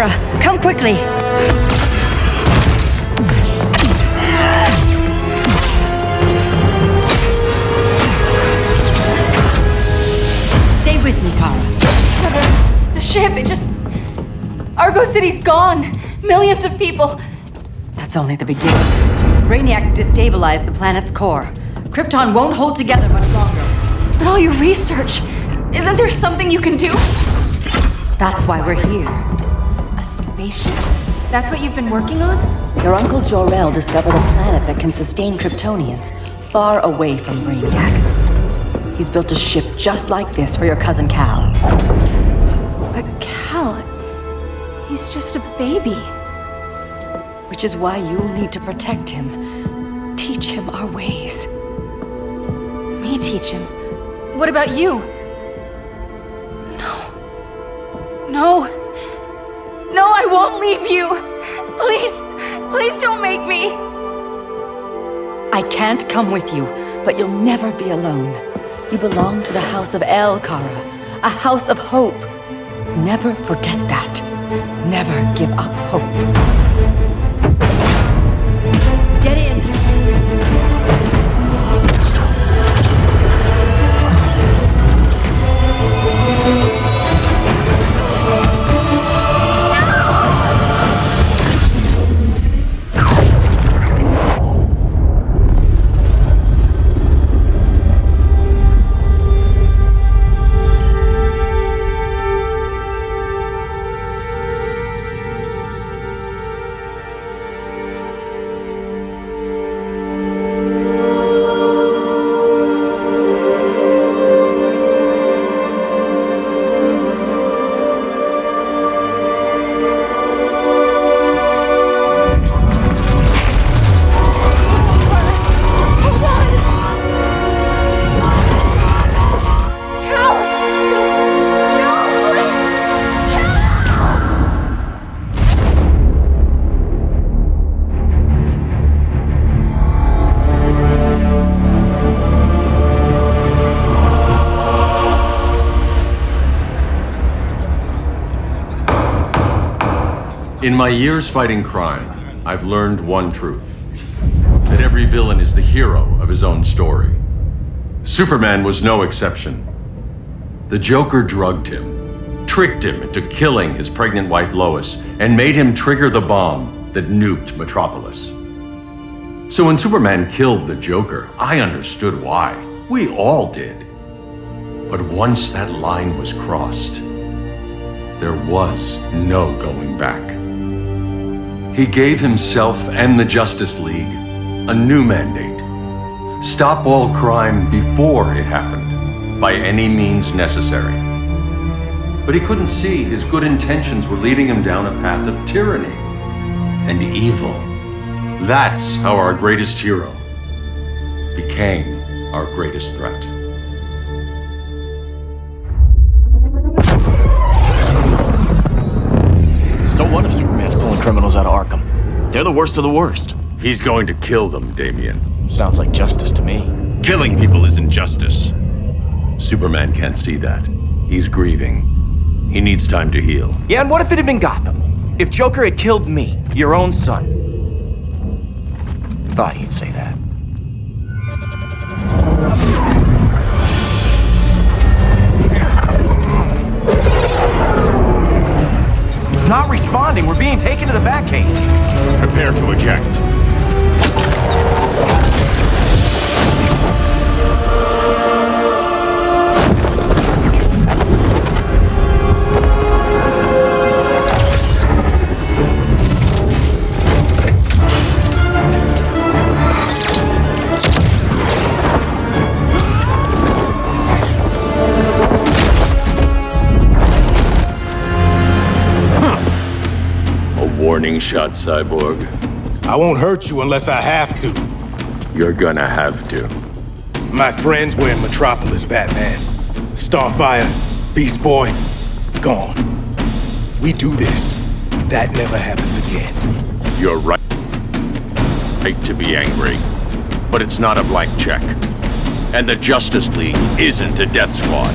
Kara, come quickly. Stay with me, Kara. The ship, it just... Argo City's gone. Millions of people. That's only the beginning. Brainiac's destabilized the planet's core. Krypton won't hold together much longer. But all your research, isn't there something you can do? That's why we're here. A spaceship? That's what you've been working on? Your Uncle Jor-El discovered a planet that can sustain Kryptonians, far away from Brainiac. He's built a ship just like this for your cousin Cal. But Cal... he's just a baby. Which is why you'll need to protect him. Teach him our ways. Me teach him? What about you? No, I won't leave you! Please don't make me! I can't come with you, but you'll never be alone. You belong to the House of El, Kara. A house of hope. Never forget that. Never give up hope. Get in! In my years fighting crime, I've learned one truth. That every villain is the hero of his own story. Superman was no exception. The Joker drugged him, tricked him into killing his pregnant wife Lois, and made him trigger the bomb that nuked Metropolis. So when Superman killed the Joker, I understood why. We all did. But once that line was crossed, there was no going back. He gave himself and the Justice League a new mandate. Stop all crime before it happened, by any means necessary. But he couldn't see his good intentions were leading him down a path of tyranny and evil. That's how our greatest hero became our greatest threat. So what if Superman's pulling criminals out of Arkham? They're the worst of the worst. He's going to kill them, Damian. Sounds like justice to me. Killing people isn't justice. Superman can't see that. He's grieving. He needs time to heal. Yeah, and what if it had been Gotham? If Joker had killed me, your own son? Thought he'd say that. It's not responding. We're being taken to the Batcave. Prepare to eject. Warning shot, Cyborg. I won't hurt you unless I have to. You're gonna have to. My friends were in Metropolis, Batman. Starfire, Beast Boy, gone. We do this. That never happens again. You're right to be angry, but it's not a blank check. And the Justice League isn't a death squad.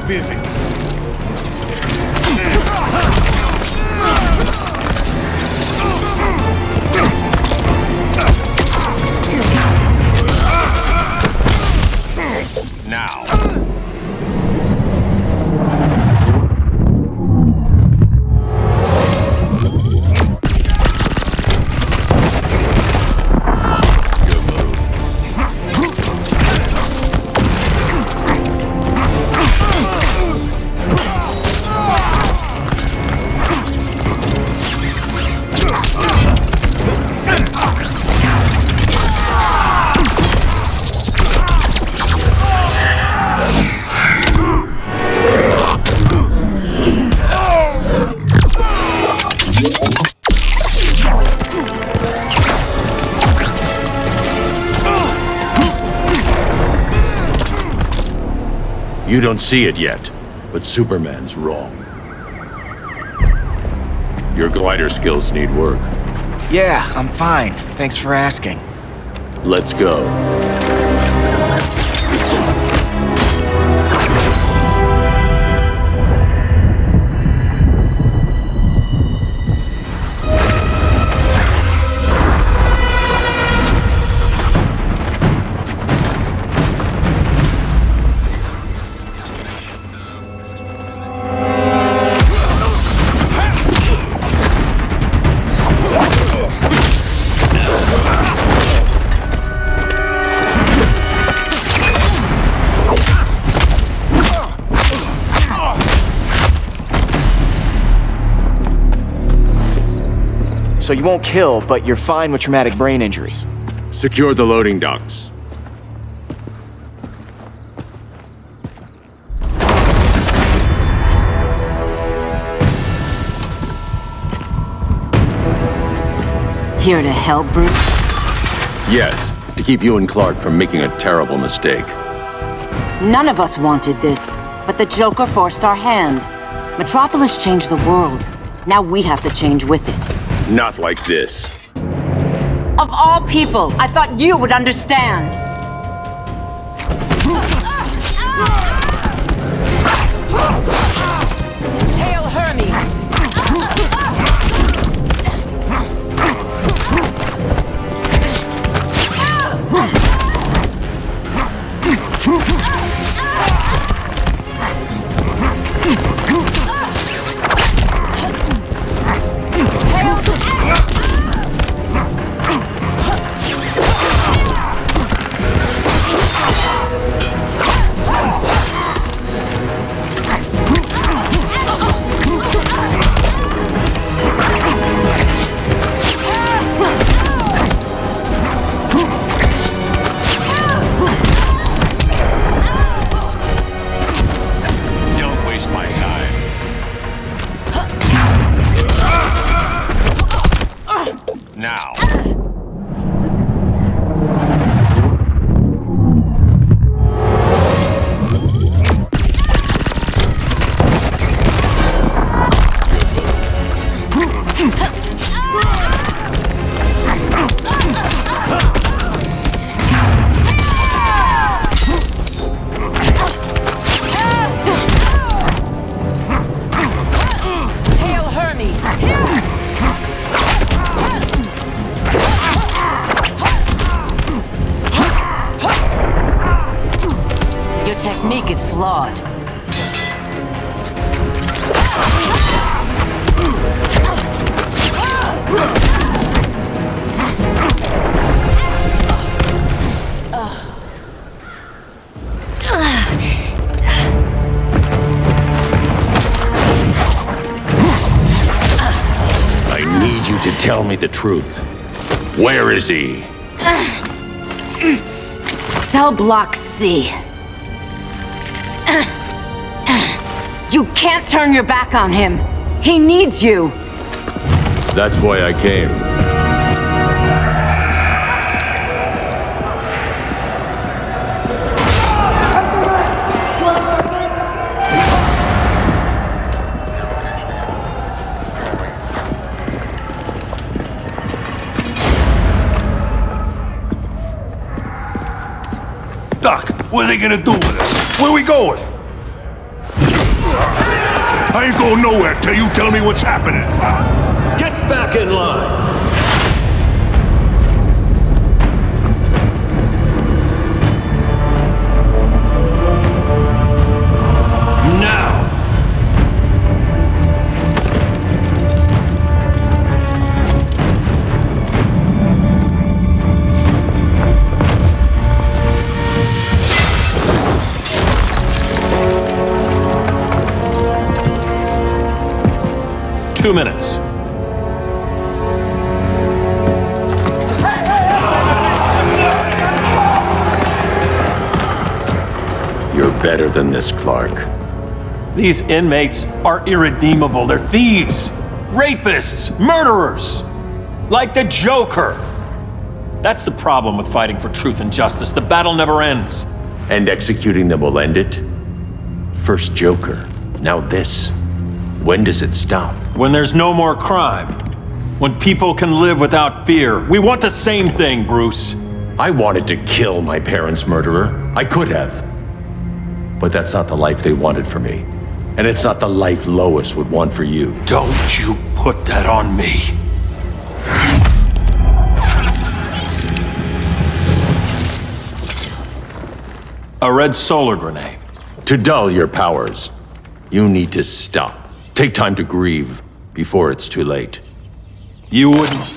visits. Now. You don't see it yet, but Superman's wrong. Your glider skills need work. Yeah, I'm fine. Thanks for asking. Let's go. So you won't kill, but you're fine with traumatic brain injuries. Secure the loading docks. Here to help, Bruce? Yes, to keep you and Clark from making a terrible mistake. None of us wanted this, but the Joker forced our hand. Metropolis changed the world. Now we have to change with it. Not like this. Of all people, I thought you would understand. Hail Hermes! Now. Technique is flawed. I need you to tell me the truth. Where is he? Cell Block C. You can't turn your back on him. He needs you. That's why I came. Doc, what are they gonna do with us? Where we going? I ain't going nowhere till you tell me what's happening. Get back in line. Now. 2 minutes. You're better than this, Clark. These inmates are irredeemable. They're thieves, rapists, murderers. Like the Joker. That's the problem with fighting for truth and justice. The battle never ends. And executing them will end it? First Joker, now this. When does it stop? When there's no more crime. When people can live without fear. We want the same thing, Bruce. I wanted to kill my parents' murderer. I could have. But that's not the life they wanted for me. And it's not the life Lois would want for you. Don't you put that on me. A red solar grenade. To dull your powers, you need to stop. Take time to grieve before it's too late. You wouldn't.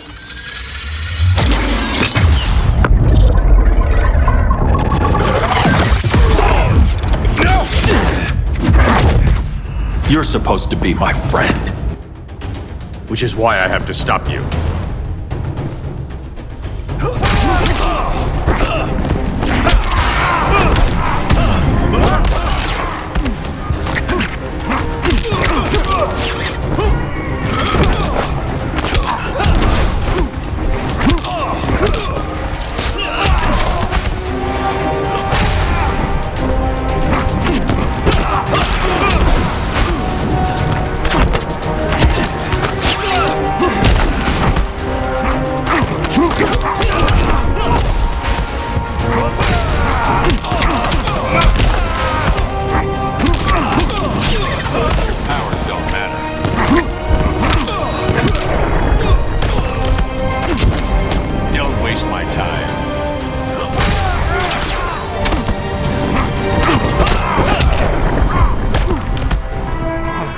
You're supposed to be my friend. Which is why I have to stop you.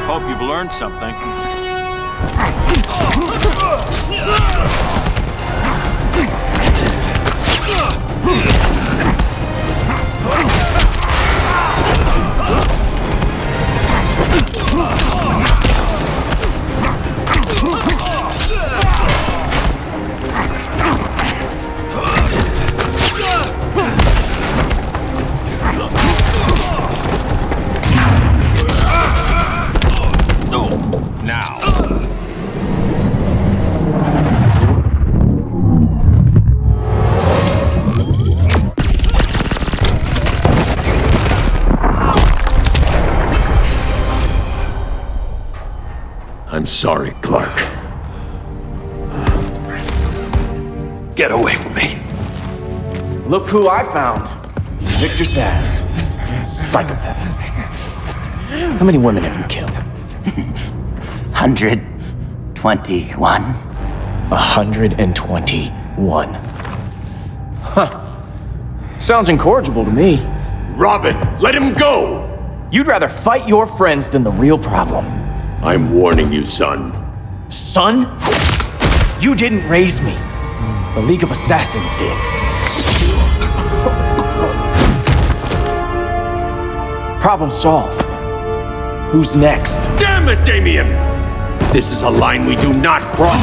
Hope you've learned something. I'm sorry, Clark. Get away from me. Look who I found. Victor Zsasz. Psychopath. How many women have you killed? 121. 121. Huh. Sounds incorrigible to me. Robin, let him go! You'd rather fight your friends than the real problem. I'm warning you, son. Son? You didn't raise me. The League of Assassins did. Problem solved. Who's next? Damn it, Damien! This is a line we do not cross.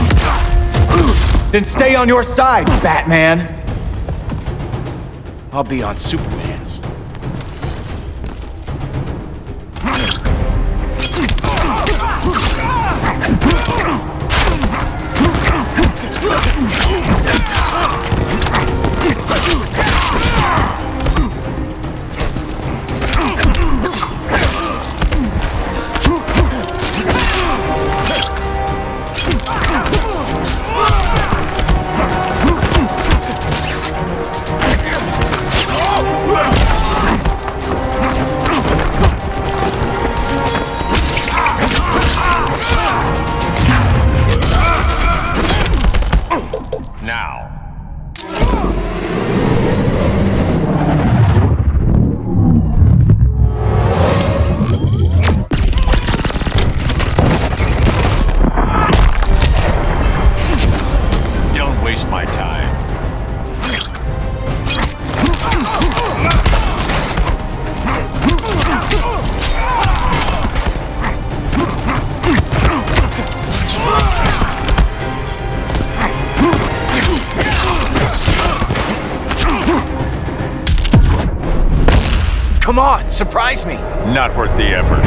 Then stay on your side, Batman. I'll be on Superman's. Now. Don't waste my time. Come on, surprise me. Not worth the effort.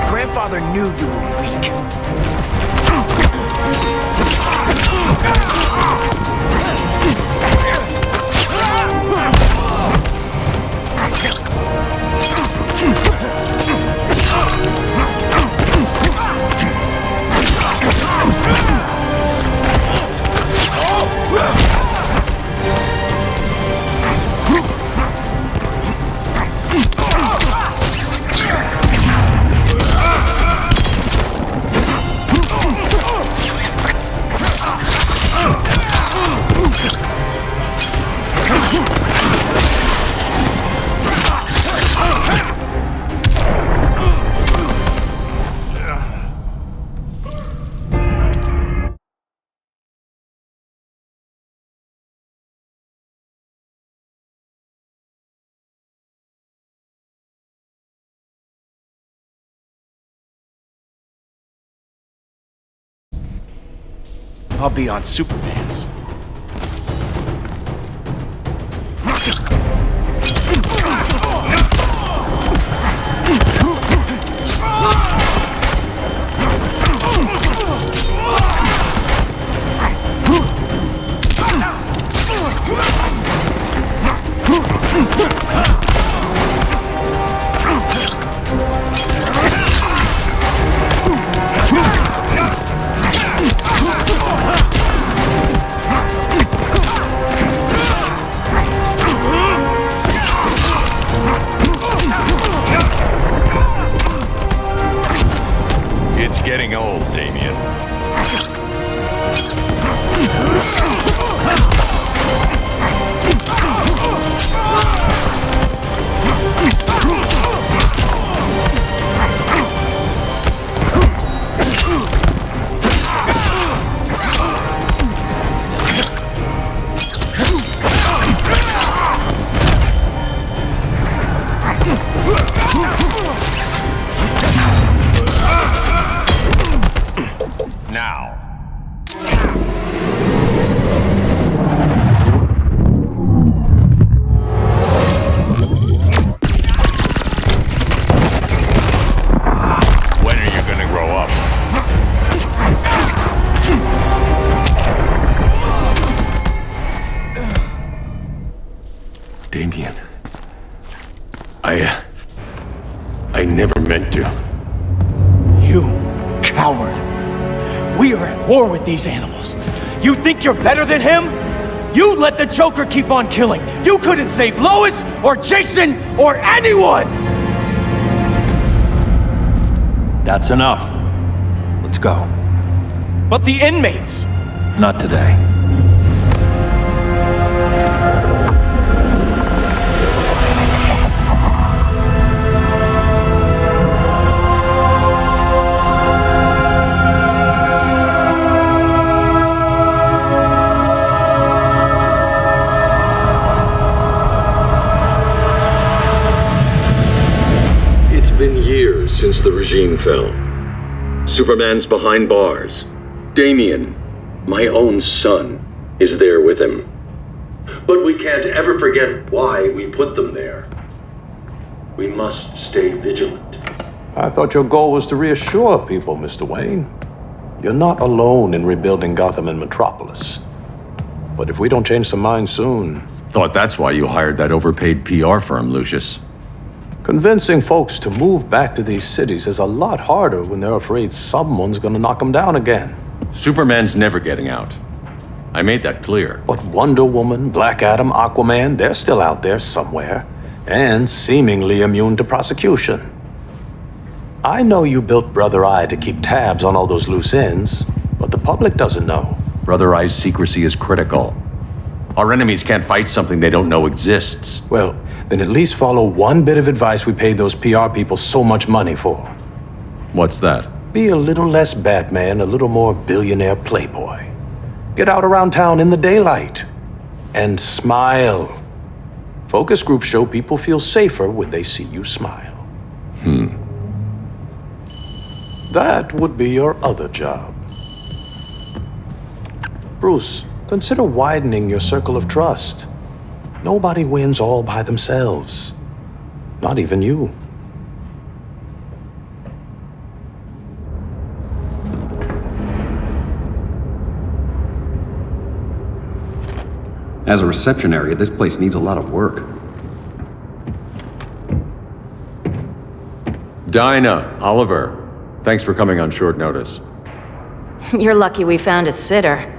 Grandfather knew you were weak. I'll be on Superman's. It's getting old, Damien. Now. When are you gonna grow up? Damien. I never meant to. You coward. We are at war with these animals. You think you're better than him? You let the Joker keep on killing. You couldn't save Lois or Jason or anyone! That's enough. Let's go. But the inmates. Not today. Since the regime fell. Superman's behind bars. Damien, my own son, is there with him. But we can't ever forget why we put them there. We must stay vigilant. I thought your goal was to reassure people, Mr. Wayne. You're not alone in rebuilding Gotham and Metropolis. But if we don't change some minds soon... Thought that's why you hired that overpaid PR firm, Lucius. Convincing folks to move back to these cities is a lot harder when they're afraid someone's gonna knock them down again. Superman's never getting out. I made that clear. But Wonder Woman, Black Adam, Aquaman, they're still out there somewhere, and seemingly immune to prosecution. I know you built Brother Eye to keep tabs on all those loose ends, but the public doesn't know. Brother Eye's secrecy is critical. Our enemies can't fight something they don't know exists. Well, then at least follow one bit of advice we paid those PR people so much money for. What's that? Be a little less Batman, a little more billionaire playboy. Get out around town in the daylight. And smile. Focus groups show people feel safer when they see you smile. That would be your other job. Bruce, consider widening your circle of trust. Nobody wins all by themselves. Not even you. As a reception area, this place needs a lot of work. Dinah, Oliver, thanks for coming on short notice. You're lucky we found a sitter.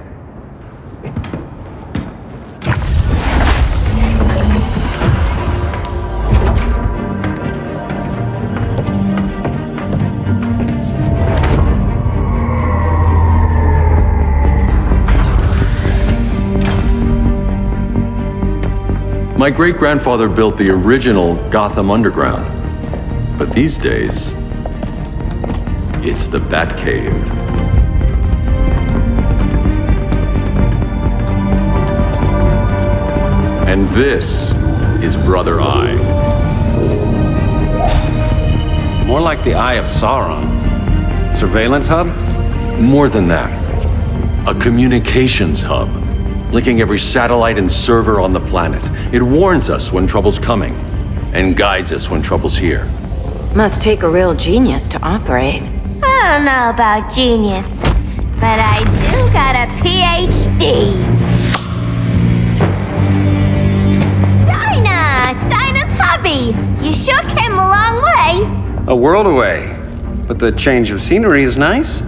My great-grandfather built the original Gotham Underground. But these days, it's the Batcave. And this is Brother Eye. More like the Eye of Sauron. Surveillance hub? More than that. A communications hub, linking every satellite and server on the planet. It warns us when trouble's coming, and guides us when trouble's here. Must take a real genius to operate. I don't know about genius, but I do got a PhD. Dinah's hubby. You sure came a long way. A world away. But the change of scenery is nice.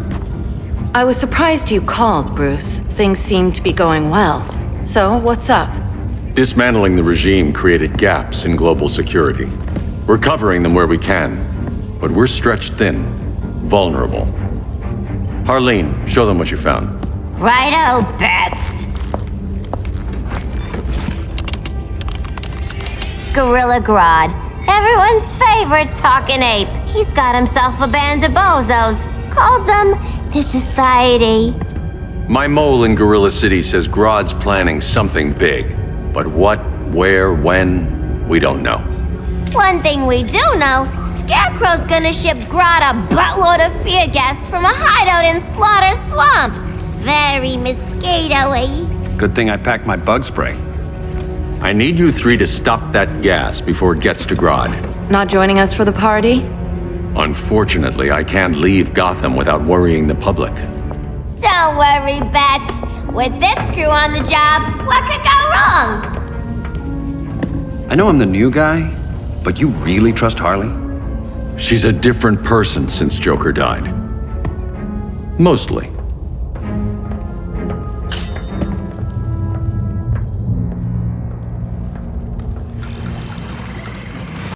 I was surprised you called, Bruce. Things seem to be going well. So, what's up? Dismantling the regime created gaps in global security. We're covering them where we can, but we're stretched thin, vulnerable. Harleen, show them what you found. Righto, Bats. Gorilla Grodd, everyone's favorite talking ape. He's got himself a band of bozos. Calls them the Society. My mole in Gorilla City says Grodd's planning something big. But what, where, when, we don't know. One thing we do know, Scarecrow's gonna ship Grodd a buttload of fear gas from a hideout in Slaughter Swamp. Very mosquito-y. Good thing I packed my bug spray. I need you three to stop that gas before it gets to Grodd. Not joining us for the party? Unfortunately, I can't leave Gotham without worrying the public. Don't worry, Bats. With this crew on the job, what could go wrong? I know I'm the new guy, but you really trust Harley? She's a different person since Joker died. Mostly.